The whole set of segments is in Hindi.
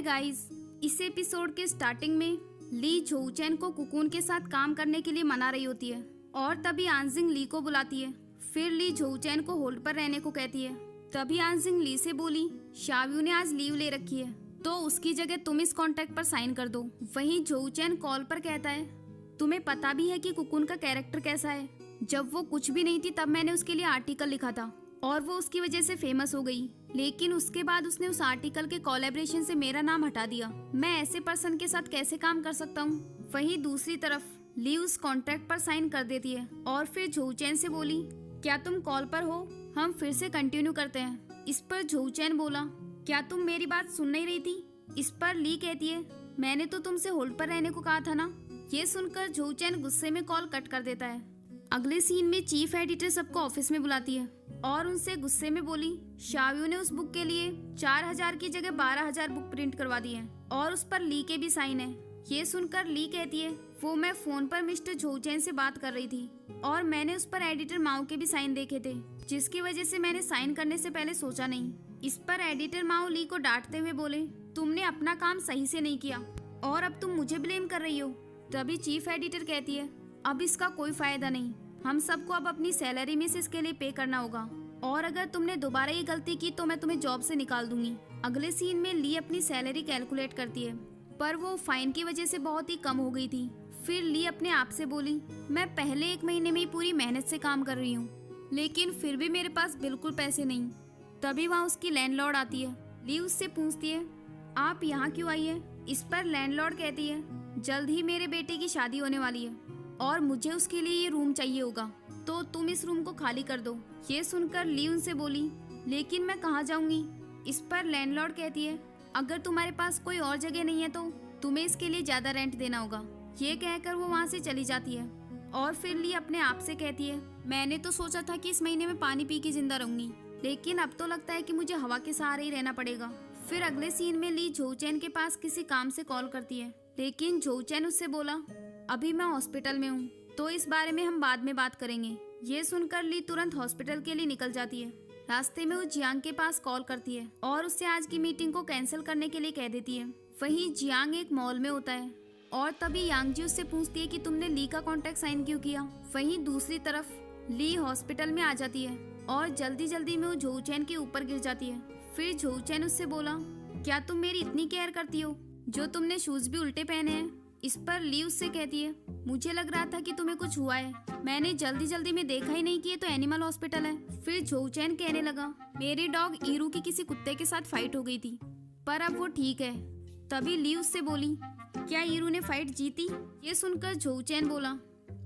गाइस, इस एपिसोड के स्टार्टिंग में ली जोचेन को कुकुन के साथ काम करने के लिए मना रही होती है और तभी आंजिंग ली को बुलाती है। फिर ली जोचेन को होल्ड पर रहने को कहती है। तभी आंजिंग ली से बोली, शाव्यू ने आज लीव ले रखी है तो उसकी जगह तुम इस कॉन्ट्रैक्ट पर साइन कर दो। वहीं जोचेन कॉल पर कहता है, तुम्हें पता भी है कि कुकुन का कैरेक्टर कैसा है। जब वो कुछ भी नहीं थी तब मैंने उसके लिए आर्टिकल लिखा था और वो उसकी वजह से फेमस हो गई, लेकिन उसके बाद उसने उस आर्टिकल के कोलैबोरेशन से मेरा नाम हटा दिया। मैं ऐसे पर्सन के साथ कैसे काम कर सकता हूँ। वहीं दूसरी तरफ ली उस कॉन्ट्रैक्ट पर साइन कर देती है और फिर जोचेन से बोली, क्या तुम कॉल पर हो? हम फिर से कंटिन्यू करते हैं। इस पर जोचेन बोला, क्या तुम मेरी बात सुन नहीं रही थी? इस पर ली कहती है, मैंने तो तुमसे होल्ड पर रहने को कहा था ना। ये सुनकर जोचेन गुस्से में कॉल कट कर देता है। अगले सीन में चीफ एडिटर सबको ऑफिस में बुलाती है और उनसे गुस्से में बोली, शाव्यू ने उस बुक के लिए 4000 की जगह 12000 बुक प्रिंट करवा दी है और उस पर ली के भी साइन है। ये सुनकर ली कहती है, वो मैं फोन पर मिस्टर जोचेन से बात कर रही थी और मैंने उस पर एडिटर माओ के भी साइन देखे थे, जिसकी वजह से मैंने साइन करने से पहले सोचा नहीं। इस पर एडिटर माओ ली को डांटते हुए बोले, तुमने अपना काम सही से नहीं किया और अब तुम मुझे ब्लेम कर रही हो। तभी चीफ एडिटर कहती है, अब इसका कोई फायदा नहीं, हम सबको अब अपनी सैलरी में से इसके लिए पे करना होगा और अगर तुमने दोबारा ये गलती की तो मैं तुम्हें जॉब से निकाल दूंगी। अगले सीन में ली अपनी सैलरी कैलकुलेट करती है पर वो फाइन की वजह से बहुत ही कम हो गई थी। फिर ली अपने आप से बोली, मैं पहले 1 महीने में ही पूरी मेहनत से काम कर रही हूँ, लेकिन फिर भी मेरे पास बिल्कुल पैसे नहीं। तभी वहाँ उसकी लैंडलॉर्ड आती है। ली उससे पूछती है, आप यहाँ क्यों आई है? इस पर लैंडलॉर्ड कहती है, जल्द ही मेरे बेटे की शादी होने वाली है और मुझे उसके लिए ये रूम चाहिए होगा, तो तुम इस रूम को खाली कर दो। ये सुनकर ली उनसे बोली, लेकिन मैं कहाँ जाऊंगी? इस पर लैंडलॉर्ड कहती है, अगर तुम्हारे पास कोई और जगह नहीं है तो तुम्हें इसके लिए ज्यादा रेंट देना होगा। ये कहकर वो वहाँ से चली जाती है और फिर ली अपने आप से कहती है, मैंने तो सोचा था कि इस महीने में पानी पी के जिंदा रहूंगी, लेकिन अब तो लगता है कि मुझे हवा के सहारे ही रहना पड़ेगा। फिर अगले सीन में ली जोचेन के पास किसी काम से कॉल करती है, लेकिन जोचेन उससे बोला, अभी मैं हॉस्पिटल में हूँ तो इस बारे में हम बाद में बात करेंगे। ये सुनकर ली तुरंत हॉस्पिटल के लिए निकल जाती है। रास्ते में वो जियांग के पास कॉल करती है और उससे आज की मीटिंग को कैंसिल करने के लिए कह देती है। वहीं जियांग एक मॉल में होता है और तभी यांगजी उससे पूछती है कि तुमने ली का कॉन्ट्रैक्ट साइन क्यों किया। वहीं दूसरी तरफ ली हॉस्पिटल में आ जाती है और जल्दी जल्दी में वो जोचेन के ऊपर गिर जाती है। फिर जोचेन उससे बोला, क्या तुम मेरी इतनी केयर करती हो जो तुमने शूज भी उल्टे पहने हैं? इस पर ली उससे कहती है, मुझे लग रहा था कि तुम्हें कुछ हुआ है, मैंने जल्दी जल्दी में देखा ही नहीं कि ये तो एनिमल हॉस्पिटल है। फिर जोचेन कहने लगा, मेरी डॉग ईरू की किसी कुत्ते के साथ फाइट हो गई थी पर अब वो ठीक है। तभी ली उससे बोली, क्या ईरू ने फाइट जीती? ये सुनकर जोचेन बोला,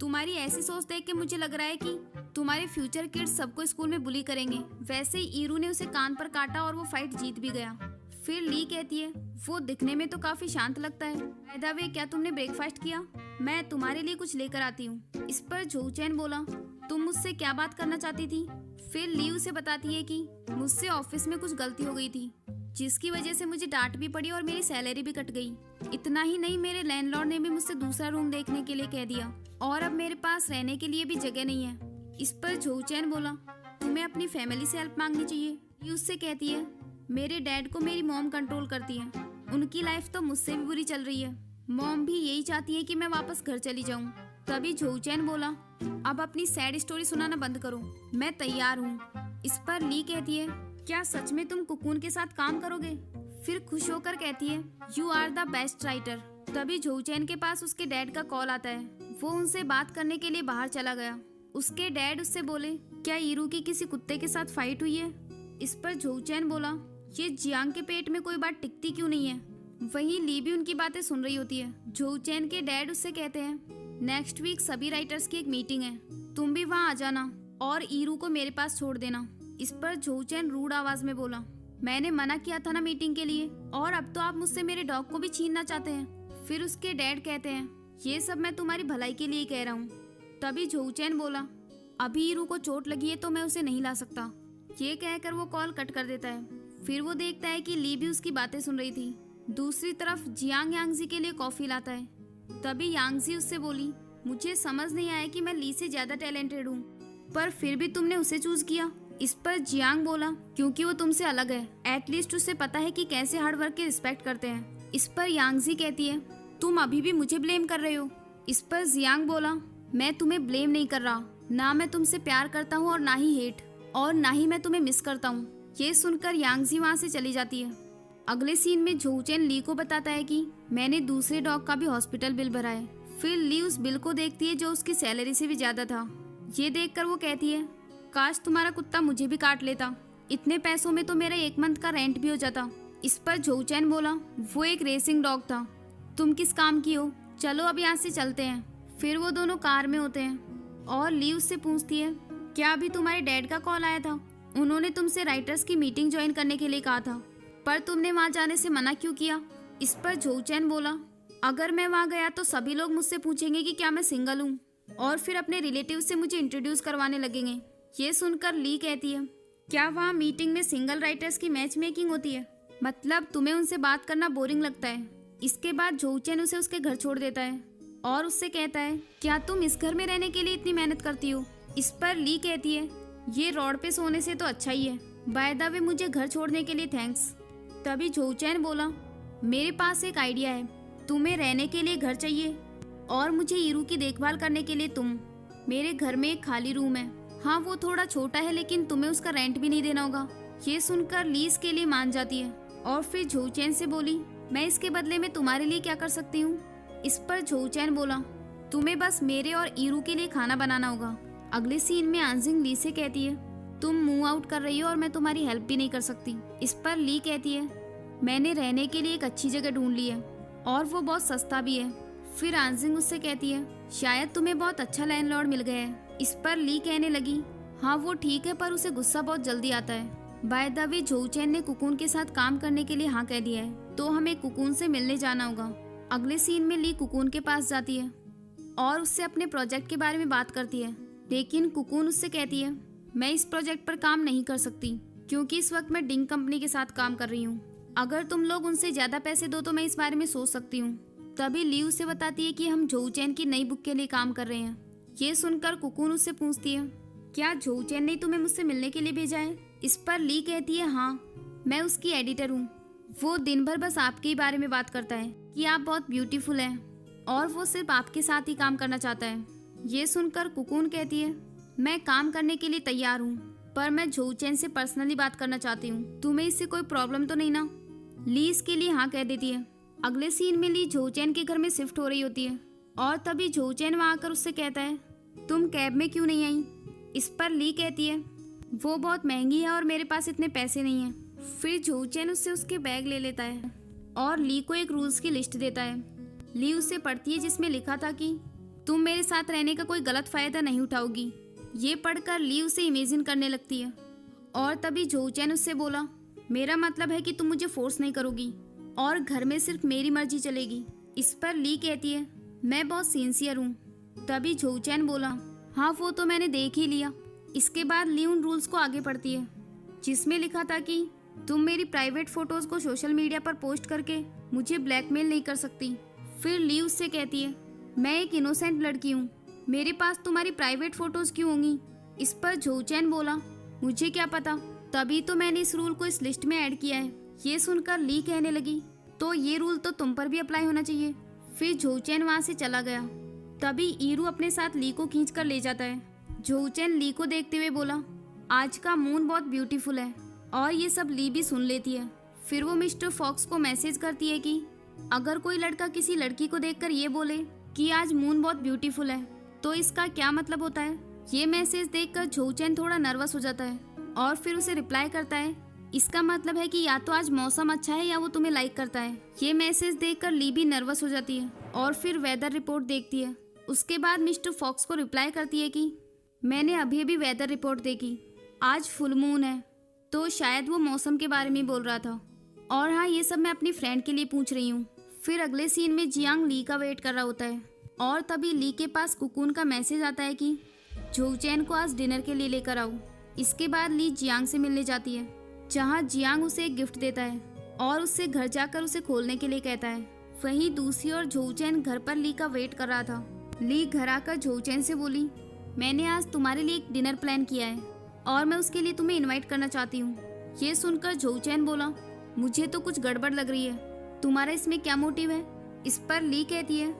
तुम्हारी ऐसी सोच देख के मुझे लग रहा है कि तुम्हारे फ्यूचर किड्स सबको स्कूल में बुली करेंगे। वैसे ही ईरू ने उसे कान पर काटा और वो फाइट जीत भी गया। फिर ली कहती है, वो दिखने में तो काफी शांत लगता है। बाय द वे, क्या तुमने ब्रेकफास्ट किया? मैं तुम्हारे लिए कुछ लेकर आती हूँ। इस पर जोचेन बोला, तुम मुझसे क्या बात करना चाहती थी? फिर ली उसे बताती है कि मुझसे ऑफिस में कुछ गलती हो गई थी जिसकी वजह से मुझे डांट भी पड़ी और मेरी सैलरी भी कट गई। इतना ही नहीं, मेरे लैंडलॉर्ड ने भी मुझसे दूसरा रूम देखने के लिए कह दिया और अब मेरे पास रहने के लिए भी जगह नहीं है। इस पर जोचेन बोला, तुम्हें अपनी फैमिली से हेल्प मांगनी चाहिए। ली उससे कहती है, मेरे डैड को मेरी मॉम कंट्रोल करती है, उनकी लाइफ तो मुझसे भी बुरी चल रही है। मॉम भी यही चाहती है कि मैं वापस घर चली जाऊं। तभी जोचेन बोला, अब अपनी सैड स्टोरी सुनाना बंद करो, मैं तैयार हूँ। इस पर ली कहती है, क्या सच में तुम कुकुन के साथ काम करोगे? फिर खुश होकर कहती है, you are the best writer. तभी जोचेन के पास उसके डैड का कॉल आता है। वो उनसे बात करने के लिए बाहर चला गया। उसके डैड उससे बोले, क्या ईरू की किसी कुत्ते के साथ फाइट हुई है? इस पर जोचेन बोला, ये जियांग के पेट में कोई बात टिकती क्यों नहीं है? वहीं ली भी उनकी बातें सुन रही होती है। जोचेन के डैड उससे कहते हैं, नेक्स्ट वीक सभी राइटर्स की एक मीटिंग है, तुम भी वहाँ आ जाना और ईरू को मेरे पास छोड़ देना। इस पर जोचेन रूड आवाज में बोला, मैंने मना किया था ना मीटिंग के लिए, और अब तो आप मुझसे मेरे डॉग को भी छीनना चाहते हैं। फिर उसके डैड कहते हैं, ये सब मैं तुम्हारी भलाई के लिए कह रहा हूँ। तभी जोचेन बोला, अभी ईरू को चोट लगी है तो मैं उसे नहीं ला सकता। ये कहकर वो कॉल कट कर देता है। फिर वो देखता है कि ली भी उसकी बातें सुन रही थी। दूसरी तरफ जियांग यांगजी के लिए कॉफी लाता है। तभी यांगजी उससे बोली, मुझे समझ नहीं आया कि मैं ली से ज्यादा टैलेंटेड हूँ, पर फिर भी तुमने उसे चूज किया। इस पर जियांग बोला, क्योंकि वो तुमसे अलग है। एटलीस्ट उसे पता है कि कैसे हार्ड वर्क की रिस्पेक्ट करते हैं। इस पर यांगजी कहती है, तुम अभी भी मुझे ब्लेम कर रहे हो। इस पर जियांग बोला, मैं तुम्हें ब्लेम नहीं कर रहा। ना मैं तुमसे प्यार करता हूँ और ना ही हेट, और ना ही मैं तुम्हें मिस करता हूँ। ये सुनकर यांगजी वहाँ से चली जाती है। अगले सीन में जोचेन ली को बताता है कि मैंने दूसरे डॉग का भी हॉस्पिटल बिल भरा है। फिर ली उस बिल को देखती है जो उसकी सैलरी से भी ज्यादा था। ये देखकर वो कहती है, काश तुम्हारा कुत्ता मुझे भी काट लेता। इतने पैसों में तो मेरा 1 मंथ का रेंट भी हो जाता। इस पर जोचेन बोला, वो एक रेसिंग डॉग था। तुम किस काम की हो? चलो अब यहाँ से चलते हैं। फिर वो दोनों कार में होते हैं और ली उससे पूछती है, क्या अभी तुम्हारे डैड का कॉल आया था? उन्होंने तुमसे राइटर्स की मीटिंग ज्वाइन करने के लिए कहा था, पर तुमने वहाँ जाने से मना क्यों किया? इस पर जोचेन बोला, अगर मैं वहाँ गया तो सभी लोग मुझसे पूछेंगे कि क्या मैं सिंगल हूँ, और फिर अपने रिलेटिव से मुझे इंट्रोड्यूस करवाने लगेंगे। ये सुनकर ली कहती है, क्या वहाँ मीटिंग में सिंगल राइटर्स की मैच मेकिंग होती है? मतलब तुम्हें उनसे बात करना बोरिंग लगता है। इसके बाद जोचेन उसे उसके घर छोड़ देता है और उससे कहता है, क्या तुम इस घर में रहने के लिए इतनी मेहनत करती हो? इस पर ली कहती है, ये रोड पे सोने से तो अच्छा ही है। बाय द वे मुझे घर छोड़ने के लिए थैंक्स। तभी जोचेन बोला, मेरे पास एक आइडिया है। तुम्हें रहने के लिए घर चाहिए और मुझे ईरू की देखभाल करने के लिए तुम। मेरे घर में एक खाली रूम है। हाँ, वो थोड़ा छोटा है, लेकिन तुम्हें उसका रेंट भी नहीं देना होगा। ये सुनकर ली इसके लिए मान जाती है और फिर जोचेन से बोली, मैं इसके बदले में तुम्हारे लिए क्या कर सकती हूँ? इस पर जोचेन बोला, तुम्हें बस मेरे और ईरू के लिए खाना बनाना होगा। अगले सीन में आंजिंग ली से कहती है, तुम मूव आउट कर रही हो और मैं तुम्हारी हेल्प भी नहीं कर सकती। इस पर ली कहती है, मैंने रहने के लिए एक अच्छी जगह ढूंढ ली है और वो बहुत सस्ता भी है। फिर आंजिंग उससे कहती है, शायद तुम्हें बहुत अच्छा लैंडलॉर्ड मिल गया है। इस पर ली कहने लगी, हाँ वो ठीक है, पर उसे गुस्सा बहुत जल्दी आता है। बाय द वे जोचेन ने कुकुन के साथ काम करने के लिए हाँ कह दिया है, तो हमें कुकुन से मिलने जाना होगा। अगले सीन में ली कुकुन के पास जाती है और उससे अपने प्रोजेक्ट के बारे में बात करती है, लेकिन कुकुन उससे कहती है, मैं इस प्रोजेक्ट पर काम नहीं कर सकती क्योंकि इस वक्त मैं डिंग कंपनी के साथ काम कर रही हूँ। अगर तुम लोग उनसे ज्यादा पैसे दो तो मैं इस बारे में सोच सकती हूँ। तभी ली उसे बताती है कि हम जोचेन की नई बुक के लिए काम कर रहे हैं। ये सुनकर कुकुन उससे पूछती है, क्या जोचेन ने तुम्हें मुझसे मिलने के लिए भेजा है? इस पर ली कहती है, हाँ, मैं उसकी एडिटर हूँ। वो दिन भर बस आपके ही बारे में बात करता है कि आप बहुत ब्यूटीफुल हैं और वो सिर्फ आपके साथ ही काम करना चाहता है। ये सुनकर कुकुन कहती है, मैं काम करने के लिए तैयार हूँ, पर मैं जोचेन से पर्सनली बात करना चाहती हूँ। तुम्हें इससे कोई प्रॉब्लम तो नहीं ना? ली इसके लिए हाँ कह देती है। अगले सीन में ली जोचेन के घर में शिफ्ट हो रही होती है और तभी जोचेन वहाँ आकर उससे कहता है, तुम कैब में क्यों नहीं आई? इस पर ली कहती है, वो बहुत महंगी है और मेरे पास इतने पैसे नहीं है। फिर जोचेन उससे उसके बैग ले लेता है और ली को एक रूल्स की लिस्ट देता है। ली उसे पढ़ती है जिसमें लिखा था कि तुम मेरे साथ रहने का कोई गलत फायदा नहीं उठाओगी। ये पढ़कर ली उसे इमेजिन करने लगती है और तभी जोचेन उससे बोला, मेरा मतलब है कि तुम मुझे फोर्स नहीं करोगी और घर में सिर्फ मेरी मर्जी चलेगी। इस पर ली कहती है, मैं बहुत सिंसियर हूँ। तभी जोचेन बोला, हाँ वो तो मैंने देख ही लिया। इसके बाद ली उन रूल्स को आगे पढ़ती है जिसमें लिखा था कि तुम मेरी प्राइवेट फोटोज को सोशल मीडिया पर पोस्ट करके मुझे ब्लैकमेल नहीं कर सकती। फिर ली उससे कहती है, मैं एक इनोसेंट लड़की हूँ, मेरे पास तुम्हारी प्राइवेट फोटोज क्यों होंगी? इस पर जोचेन बोला, मुझे क्या पता, तभी तो मैंने इस रूल को इस लिस्ट में ऐड किया है। ये सुनकर ली कहने लगी, तो ये रूल तो तुम पर भी अप्लाई होना चाहिए। फिर जोचेन वहाँ से चला गया। तभी ईरू अपने साथ ली को खींच कर ले जाता है। जोचेन ली को देखते हुए बोला, आज का मून बहुत ब्यूटीफुल है। और ये सब ली भी सुन लेती है। फिर वो मिस्टर फॉक्स को मैसेज करती है कि अगर कोई लड़का किसी लड़की को देखकर ये बोले कि आज मून बहुत ब्यूटीफुल है तो इसका क्या मतलब होता है। ये मैसेज देखकर जोचेन थोड़ा नर्वस हो जाता है और फिर उसे रिप्लाई करता है, इसका मतलब है कि या तो आज मौसम अच्छा है या वो तुम्हें लाइक करता है। ये मैसेज देखकर ली भी नर्वस हो जाती है और फिर वेदर रिपोर्ट देखती है। उसके बाद मिस्टर फॉक्स को रिप्लाई करती है कि मैंने अभी अभी वेदर रिपोर्ट देखी, आज फुल मून है, तो शायद वो मौसम के बारे में बोल रहा था। और हाँ, ये सब मैं अपनी फ्रेंड के लिए पूछ रही हूँ। फिर अगले सीन में जियांग ली का वेट कर रहा होता है और तभी ली के पास कुकुन का मैसेज आता है कि जोचेन को आज डिनर के लिए लेकर आओ। इसके बाद ली जियांग से मिलने जाती है जहाँ जियांग उसे एक गिफ्ट देता है और उससे घर जाकर उसे खोलने के लिए कहता है। वहीं दूसरी ओर जोचेन घर पर ली का वेट कर रहा था। ली घर आकर जोचेन से बोली, मैंने आज तुम्हारे लिए एक डिनर प्लान किया है और मैं उसके लिए तुम्हें इनवाइट करना चाहती हूँ। ये सुनकर जोचैन बोला, मुझे तो कुछ गड़बड़ लग रही है, तुम्हारा इसमें क्या मोटिव है? इस पर ली कहती है,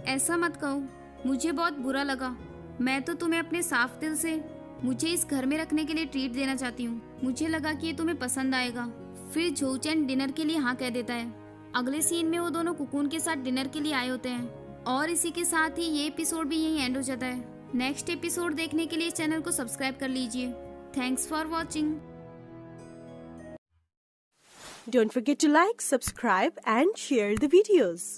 ऐसा मत कहो, मुझे बहुत बुरा लगा। मैं तो तुम्हें अपने साफ दिल से मुझे इस घर में रखने के लिए ट्रीट देना चाहती हूँ। मुझे लगा कि ये तुम्हें पसंद आएगा। फिर जोचैन डिनर के लिए हाँ कह देता है। अगले सीन में वो दोनों कुकून के साथ डिनर के लिए आए होते हैं और इसी के साथ ही ये एपिसोड भी यहीं एंड हो जाता है। नेक्स्ट एपिसोड देखने के लिए चैनल को सब्सक्राइब कर लीजिए। Thanks for watching. Don't forget to like, subscribe and share the videos.